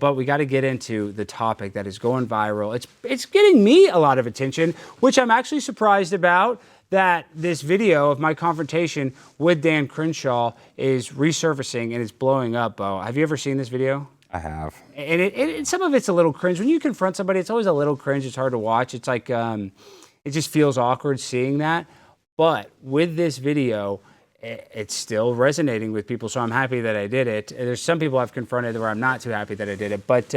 But we got to get into the topic that is going viral. It's getting me a lot of attention, which I'm actually surprised about, that this video of my confrontation with Dan Crenshaw is resurfacing and it's blowing up, Bo. Have you ever seen this video? I have. And some of it's a little cringe. When you confront somebody, it's always a little cringe. It's hard to watch. It's like, it just feels awkward seeing that. But with this video, it's still resonating with people, so I'm happy that I did it. There's some people I've confronted where I'm not too happy that I did it. But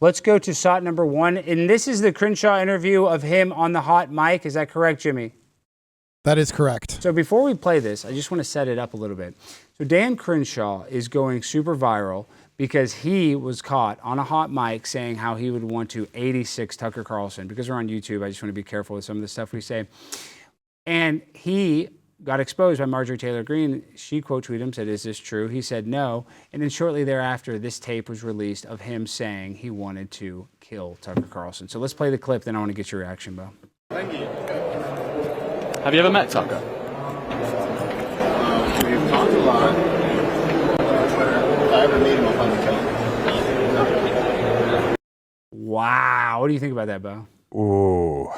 let's go to shot number one. And this is the Crenshaw interview of him on the hot mic. Is that correct, Jimmy? That is correct. So before we play this, I just want to set it up a little bit. So Dan Crenshaw is going super viral because he was caught on a hot mic saying how he would want to 86 Tucker Carlson. Because we're on YouTube, I just want to be careful with some of the stuff we say. And he got exposed by Marjorie Taylor Greene. She quote tweeted him, said, "Is this true?" He said no. And then shortly thereafter, this tape was released of him saying he wanted to kill Tucker Carlson. So let's play the clip, then I want to get your reaction, Bo. Thank you. Have you ever met Tucker? We've talked a lot. If I ever meet him, I'll probably kill him. Wow. What do you think about that, Bo? Ooh.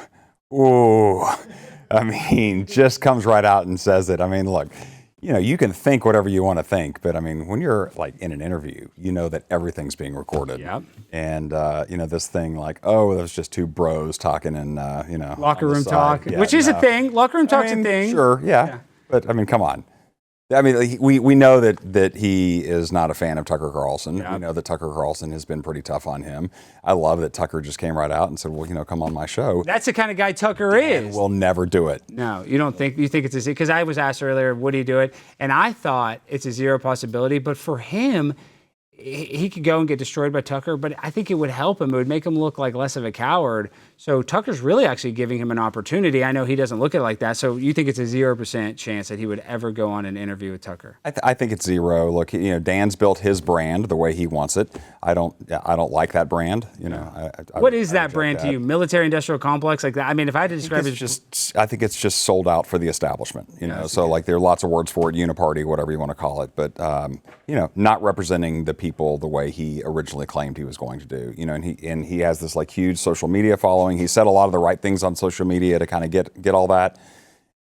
I mean, just comes right out and says it. I mean, look, you can think whatever you want to think, but I mean, when you're like in an interview, you know that everything's being recorded. Yep. And, this thing like, oh, that was just two bros talking and, locker room talk, which is a thing. Locker room talk's a thing. Sure, yeah. But I mean, come on. I mean, we know that he is not a fan of Tucker Carlson. Yep. We know that Tucker Carlson has been pretty tough on him. I love that Tucker just came right out and said, well, come on my show. That's the kind of guy Tucker is. And we'll never do it. No, you think it's a, because I was asked earlier, would he do it? And I thought it's a zero possibility, but for him, he could go and get destroyed by Tucker, but I think it would help him. It would make him look like less of a coward. So Tucker's really actually giving him an opportunity. I know he doesn't look at it like that. So you think it's a 0% chance that he would ever go on an interview with Tucker? I think it's zero. Look, Dan's built his brand the way he wants it. I don't like that brand. What is that brand to you? Military-industrial complex like that? I mean, if I had to describe it, I think it's just sold out for the establishment. So like there are lots of words for it, uniparty, whatever you want to call it, but not representing the people the way he originally claimed he was going to do. And he has this like huge social media following. He said a lot of the right things on social media to kind of get all that,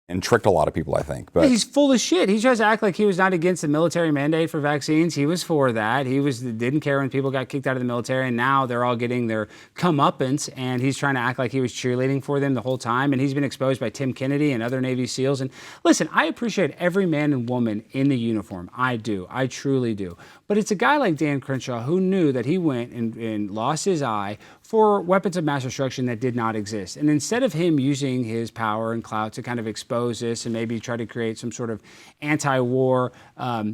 and tricked a lot of people, I think. But he's full of shit. He tries to act like he was not against the military mandate for vaccines. He was for that. Didn't care when people got kicked out of the military, and now they're all getting their comeuppance, and he's trying to act like he was cheerleading for them the whole time, and he's been exposed by Tim Kennedy and other Navy SEALs. And listen, I appreciate every man and woman in the uniform. I do. I truly do. But it's a guy like Dan Crenshaw who knew that he went and lost his eye for weapons of mass destruction that did not exist. And instead of him using his power and clout to kind of expose this and maybe try to create some sort of anti-war,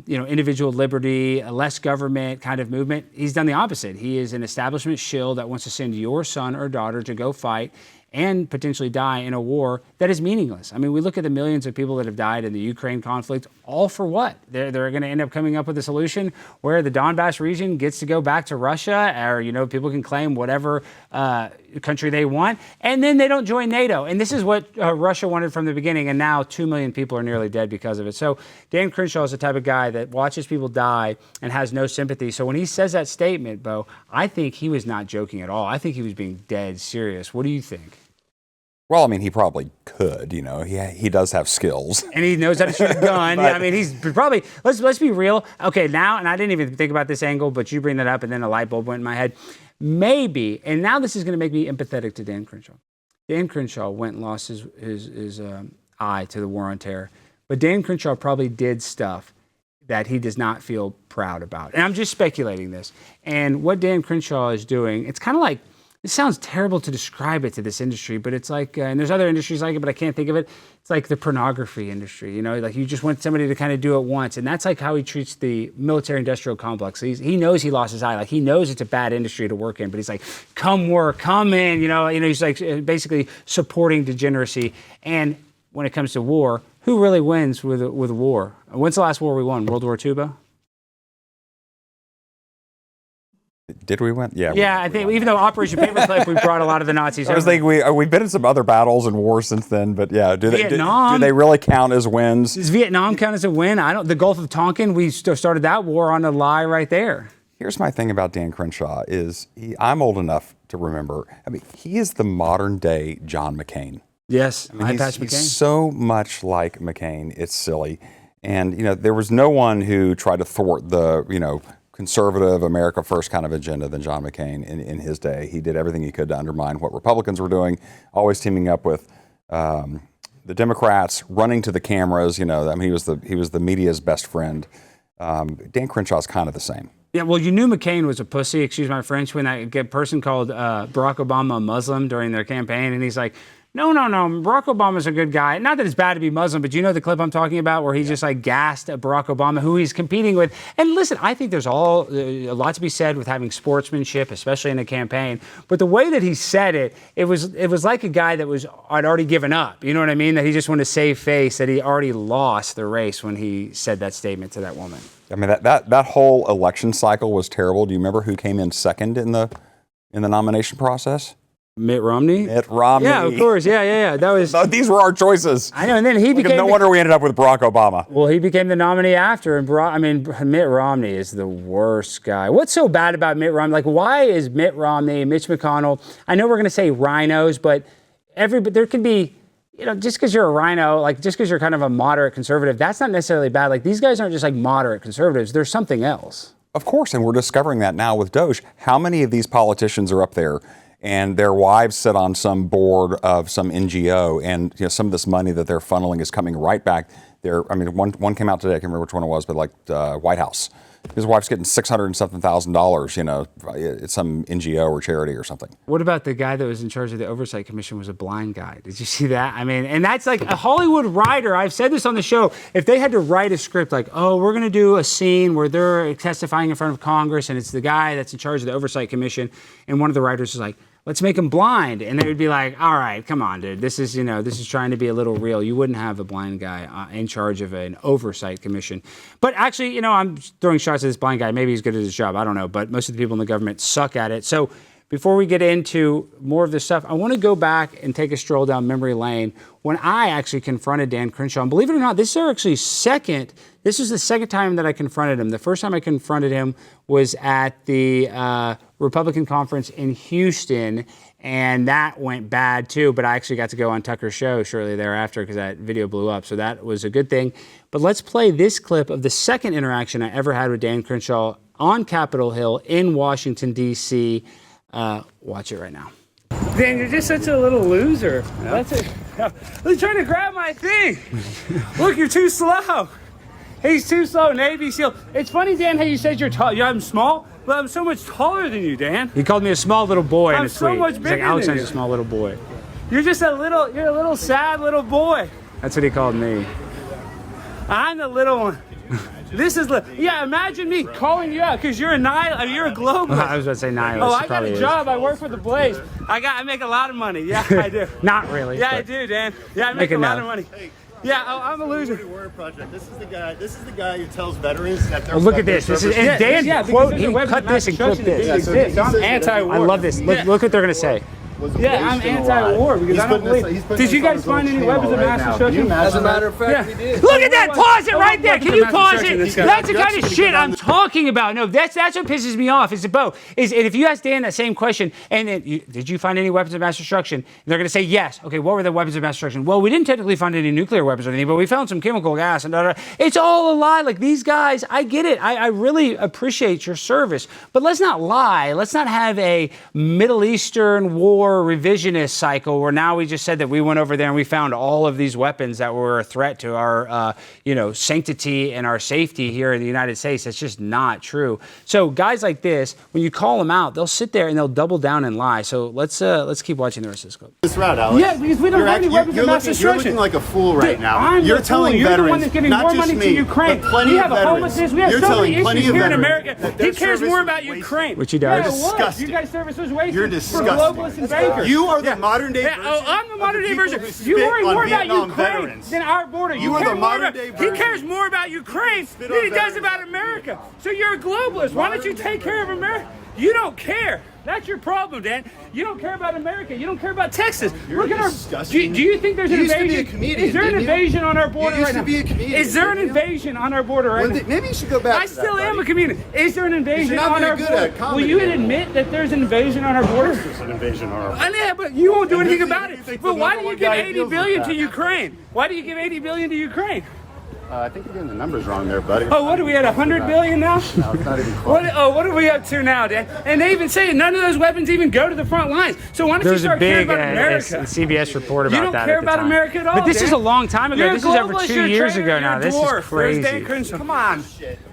individual liberty, a less government kind of movement, he's done the opposite. He is an establishment shill that wants to send your son or daughter to go fight and potentially die in a war that is meaningless. I mean, we look at the millions of people that have died in the Ukraine conflict, all for what? They're going to end up coming up with a solution where the Donbass region gets to go back to Russia, or, people can claim whatever country they want, and then they don't join NATO. And this is what Russia wanted from the beginning, and now 2 million people are nearly dead because of it. So Dan Crenshaw is the type of guy that watches people die and has no sympathy. So when he says that statement, Bo, I think he was not joking at all. I think he was being dead serious. What do you think? Well, I mean, he probably could, he does have skills. And he knows how to shoot a gun. Yeah, I mean, he's probably, let's be real. Okay, now, and I didn't even think about this angle, but you bring that up and then a light bulb went in my head. Maybe, and now this is going to make me empathetic to Dan Crenshaw. Dan Crenshaw went and lost his eye to the war on terror. But Dan Crenshaw probably did stuff that he does not feel proud about. And I'm just speculating this. And what Dan Crenshaw is doing, it's kind of like, it sounds terrible to describe it to this industry, but it's like, and there's other industries like it, but I can't think of it. It's like the pornography industry, like you just want somebody to kind of do it once. And that's like how he treats the military-industrial complex. He knows he lost his eye. Like he knows it's a bad industry to work in, but he's like, come work, come in, he's like basically supporting degeneracy. And when it comes to war, who really wins with war? When's the last war we won? World War II, Bo? Did we win? Yeah. Yeah, I think even though Operation Paperclip, we brought a lot of the Nazis. I was thinking we've been in some other battles and wars since then, but yeah, do they really count as wins? Does Vietnam count as a win? The Gulf of Tonkin, we started that war on a lie right there. Here's my thing about Dan Crenshaw is I'm old enough to remember. I mean, he is the modern day John McCain. Yes, I mean, Patch he's McCain. so much like McCain. It's silly. And, there was no one who tried to thwart the, conservative America First kind of agenda than John McCain in his day. He did everything he could to undermine what Republicans were doing, always teaming up with the Democrats, running to the cameras. He was the media's best friend. Dan Crenshaw's kind of the same. Yeah, well, you knew McCain was a pussy, excuse my French, when that person called Barack Obama a Muslim during their campaign, and he's like, no, Barack Obama's a good guy. Not that it's bad to be Muslim, but you know the clip I'm talking about where he just gassed at Barack Obama, who he's competing with. And listen, I think there's a lot to be said with having sportsmanship, especially in a campaign. But the way that he said it, it was like a guy that had already given up. You know what I mean? That he just wanted to save face, that he already lost the race when he said that statement to that woman. I mean, that whole election cycle was terrible. Do you remember who came in second in the nomination process? Mitt Romney? Mitt Romney. Yeah, of course. Yeah. That was. These were our choices. I know, and then he became. No wonder we ended up with Barack Obama. Well, he became the nominee after, and Mitt Romney is the worst guy. What's so bad about Mitt Romney? Why is Mitt Romney, Mitch McConnell? I know we're going to say rhinos, but there could be. Just because you're a rhino, just because you're kind of a moderate conservative, that's not necessarily bad. These guys aren't just moderate conservatives. There's something else. Of course, and we're discovering that now with Doge. How many of these politicians are up there and their wives sit on some board of some NGO, and some of this money that they're funneling is coming right back there? I mean, one came out today. I can't remember which one it was, but White House. His wife's getting $600 and something thousand, it's some NGO or charity or something. What about the guy that was in charge of the Oversight Commission was a blind guy? Did you see that? I mean, and that's a Hollywood writer. I've said this on the show. If they had to write a script we're going to do a scene where they're testifying in front of Congress and it's the guy that's in charge of the Oversight Commission, and one of the writers is like, let's make him blind. And they would be like, all right, come on, dude. This is trying to be a little real. You wouldn't have a blind guy in charge of an oversight commission. But actually, I'm throwing shots at this blind guy. Maybe he's good at his job. I don't know. But most of the people in the government suck at it. So before we get into more of this stuff, I want to go back and take a stroll down memory lane when I actually confronted Dan Crenshaw. And believe it or not, this was the second time that I confronted him. The first time I confronted him was at the Republican conference in Houston, and that went bad too, but I actually got to go on Tucker's show shortly thereafter because that video blew up, so that was a good thing. But let's play this clip of the second interaction I ever had with Dan Crenshaw on Capitol Hill in Washington, D.C. Watch it right now. Dan, you're just such a little loser. Yeah. That's it. He's trying to grab my thing. Look, you're too slow. He's too slow, Navy SEAL. It's funny, Dan, how you said you're tall. I'm small, but I'm so much taller than you, Dan. He called me a small little boy in his tweet. I'm so much bigger than you. Alexander's a small little boy. You're a little sad little boy. That's what he called me. I'm the little one. Imagine me calling you out because you're a globalist. I was about to say nihilist. Oh, I got a job. I work for the Blaze. I make a lot of money. Yeah, I do. Not really. Yeah, I do, Dan. Yeah, I make a lot of money. Yeah, I'm a loser. This is the guy who tells veterans that they're. Look at this. This is Dan quote. He cut this and clipped this. I'm anti-war. I love this. Look what they're gonna say. Yeah, I'm anti-war because I don't believe. Did you guys find any weapons of mass destruction? As a matter of fact, we did. Look at that! Pause it right there. Can you pause it? That's the kind of shit I'm talking about. No, that's what pisses me off. Is if you ask Dan that same question, and then did you find any weapons of mass destruction? They're going to say yes. Okay, what were the weapons of mass destruction? Well, we didn't technically find any nuclear weapons or anything, but we found some chemical gas and It's all a lie. These guys, I get it. I really appreciate your service, but let's not lie. Let's not have a Middle Eastern war revisionist cycle where now we just said that we went over there and we found all of these weapons that were a threat to our sanctity and our safety here in the United States. That's just not true. So guys like this, when you call them out, they'll sit there and they'll double down and lie. So let's keep watching the rest of this clip. This route, Alex. Yeah, because we don't have any weapons of mass destruction. You're looking like a fool right now. You're telling veterans, you're the one that's giving more money to Ukraine. We have a homelessness. We have so many issues here in America. He cares more about Ukraine. Which he does. Disgusting. You guys' service was wasted. You're disgusting. For globalists and bankers. You are the modern day version. I'm the modern day version. You worry more about Ukraine than our border. You are the modern day version. He cares more about Ukraine than he does about America. So you're a globalist. Why don't you take care of America? You don't care. That's your problem, Dan. You don't care about America. You don't care about Texas. Look at our. Do you think there's an invasion? You used to be a comedian. Is there an invasion on our border right now? You used to be a comedian. Is there an invasion on our border right now? Maybe you should go back. I still am a comedian. Is there an invasion not on our very good border? at comedy, Will you man. admit that there's an invasion on our border? There's an invasion on our border. Yeah, but you won't do anything about you it. think But the why number do you one give guy 80 deals with billion that? to Ukraine? Why do you give 80 billion to Ukraine? I think you're getting the numbers wrong there, buddy. Oh, what are we at, 100 billion now? No, it's not even close. What are we up to now, Dan? And they even say none of those weapons even go to the front lines. So why don't you start caring about America? CBS report about You don't that care at the about time. America at all, But this Dan. is a long time ago. You're This a is over globalist, 2 you're a years traitor, ago you're now. a This dwarf. is Where's Dan crazy. Crenshaw? Come on.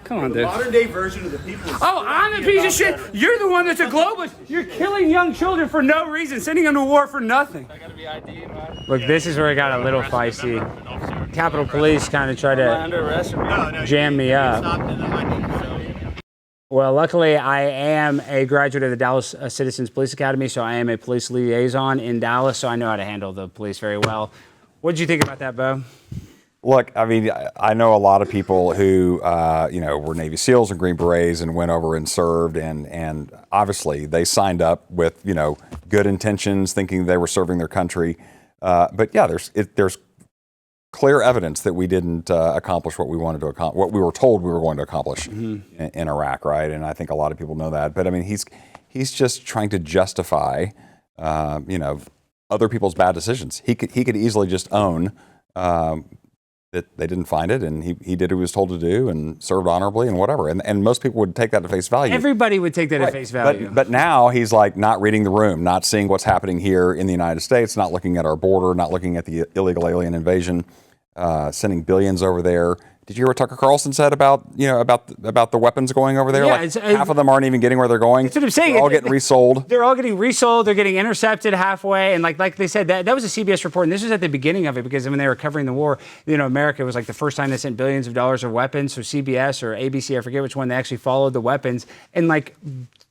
Come on, dude. Modern day version of the people. Oh, I'm the piece of shit. You're the one that's a globalist. You're killing young children for no reason, sending them to war for nothing. Look, this is where it got a little feisty. Capitol Police kind of tried to jam me up. Well, luckily, I am a graduate of the Dallas Citizens Police Academy, so I am a police liaison in Dallas, so I know how to handle the police very well. What did you think about that, Bo? Look, I mean, I know a lot of people who, were Navy SEALs and Green Berets and went over and served, and obviously they signed up with, good intentions, thinking they were serving their country. But yeah, there's clear evidence that we didn't accomplish what we wanted to accomplish, what we were told we were going to accomplish in Iraq, right? And I think a lot of people know that. But I mean, he's just trying to justify, other people's bad decisions. He could easily just own that they didn't find it, and he did what he was told to do and served honorably and whatever. And most people would take that at face value. Everybody would take that Right. at face value. But now he's like not reading the room, not seeing what's happening here in the United States, not looking at our border, not looking at the illegal alien invasion, sending billions over there. Did you hear what Tucker Carlson said about the weapons going over there? Yeah, like half of them aren't even getting where they're going. That's what I'm saying. They're all getting resold. They're all getting resold. They're getting intercepted halfway. And like they said, that was a CBS report. And this was at the beginning of it because when they were covering the war, America was like the first time they sent billions of dollars of weapons. So CBS or ABC, I forget which one, they actually followed the weapons. And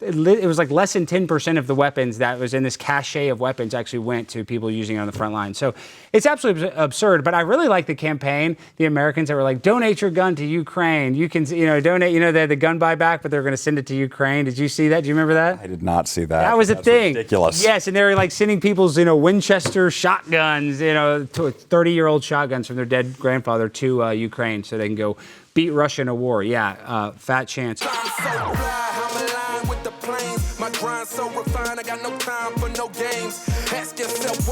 it was like less than 10% of the weapons that was in this cache of weapons actually went to people using it on the front line. So it's absolutely absurd. But I really like the campaign, the Americans that were like, donate your gun to Ukraine. You can, donate, they had the gun buyback, but they're going to send it to Ukraine. Did you see that? Do you remember that? I did not see that. That was a That's thing. Ridiculous. Yes, and they were like sending people's, Winchester shotguns, 30-year-old shotguns from their dead grandfather to Ukraine so they can go beat Russia in a war. Yeah, fat chance. My grind so refined, I got no time for no games. Ask yourself